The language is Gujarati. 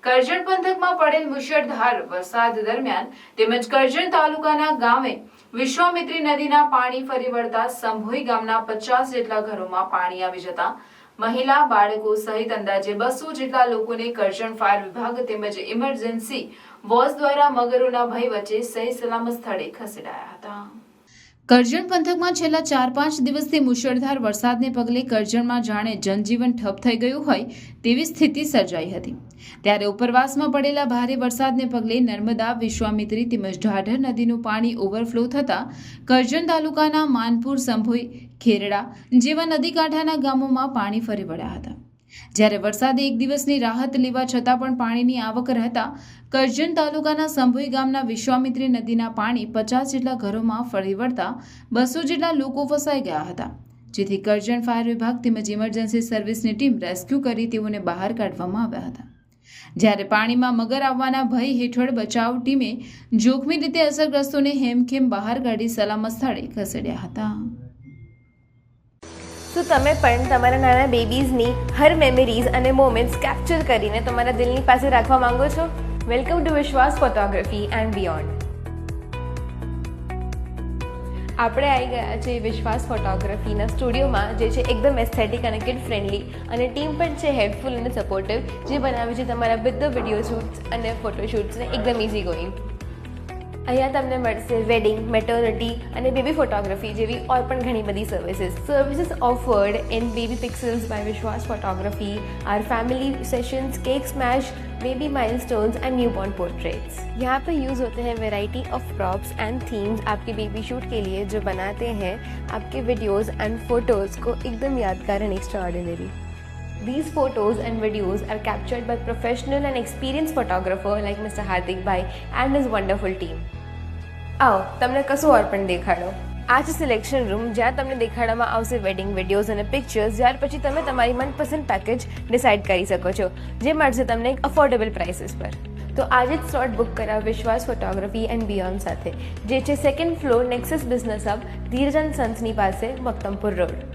કરજણ પંથકમાં પડેલ મુશળધાર વરસાદ દરમિયાન તેમજ કરજણ તાલુકાના ગામે વિશ્વામિત્રી નદીના પાણી ફરી વળતા સંભોઈ ગામના 50 જેટલા ઘરોમાં પાણી આવી જતા મહિલા બાળકો સહિત અંદાજે 200 જેટલા લોકોને કરજણ ફાયર વિભાગ તેમજ ઇમરજન્સી વોચ દ્વારા મગરોના ભય વચ્ચે સહી સલામત સ્થળે ખસેડાયા હતા। કરજણ પંથકમાં છેલ્લા 4-5 દિવસથી મુશળધાર વરસાદને પગલે કરજણમાં જાણે જનજીવન ઠપ થઈ ગયું હોય તેવી સ્થિતિ સર્જાઈ હતી। ત્યારે ઉપરવાસમાં પડેલા ભારે વરસાદને પગલે નર્મદા, વિશ્વામિત્રી તેમજ ઢાઢર નદીનું પાણી ઓવરફ્લો થતાં કરજણ તાલુકાના માનપુર, સંભોઈ, ખેરડા જેવા નદીકાંઠાના ગામોમાં પાણી ફરી વળ્યા હતા। જ્યારે વરસાદે એક દિવસની રાહત લેવા છતાં પણ પાણીની આવક રહેતા કરજણ તાલુકાના સંભોઈ ગામના વિશ્વામિત્રી નદીના પાણી 50 જેટલા ઘરોમાં ફરી વળતા 200 જેટલા લોકો ફસાઈ ગયા હતા, જેથી કરજણ ફાયર વિભાગ તેમજ ઇમરજન્સી સર્વિસની ટીમ રેસ્ક્યુ કરી તેઓને બહાર કાઢવામાં આવ્યા હતા। જ્યારે પાણીમાં મગર આવવાના ભય હેઠળ બચાવ ટીમે જોખમી રીતે અસરગ્રસ્તોને હેમખેમ બહાર કાઢી સલામત સ્થળે ખસેડ્યા હતા। તો તમે પણ તમારા નાના બેબીઝની હર મેમરીઝ અને મોમેન્ટ્સ કેપ્ચર કરીને તમારા દિલની પાસે રાખવા માંગો છો? વેલકમ ટુ વિશ્વાસ ફોટોગ્રાફી એન્ડ બિયોન્ડ। આપણે આવી ગયા છે વિશ્વાસ ફોટોગ્રાફીના સ્ટુડિયોમાં, જે છે એકદમ એસ્થેટિક અને કિડ ફ્રેન્ડલી, અને ટીમ પણ છે હેલ્પફુલ અને સપોર્ટિવ, જે બનાવે છે તમારા બધા વિડીયો શૂટ્સ અને ફોટોશૂટ્સને એકદમ ઇઝી ગોઈંગ। અહીંયા તમને મળશે વેડિંગ, મેટર્નિટી અને બેબી ફોટોગ્રાફી જેવી ઓર પણ ઘણી બધી services offered in baby pixels by Vishwas photography, our family sessions, cake smash, baby milestones and newborn portraits. यहाँ पर यूज़ होते हैं variety of props and themes आपके बेबी शूट के लिए, जो बनाते हैं आपके वीडियोज़ एंड फोटोज़ को एकदम यादगार and extraordinary. These photos and videos are captured by professional and experienced photographer like Mr. Hardik Bhai and his wonderful team. आओ તમને કશું ઓર પણ દેખાડો। આ છે સિલેક્શન રૂમ, જ્યાં તમને દેખાડવામાં આવશે વેડિંગ વિડીયોઝ અને પિક્ચર્સ, જ્યાર પછી તમે તમારી મનપસંદ પેકેજ ડિસાઇડ કરી શકો છો, જે મળશે તમને એક અફોર્ડેબલ પ્રાઇસીસ પર। તો આજે જ સ્લોટ બુક કરાવ વિશ્વાસ ફોટોગ્રાફી એન્ડ બિયોન્ડ સાથે, જે છે 2nd floor nexus business hub, Dhiraj and સન્સની પાસે, મક્તમપુર રોડ।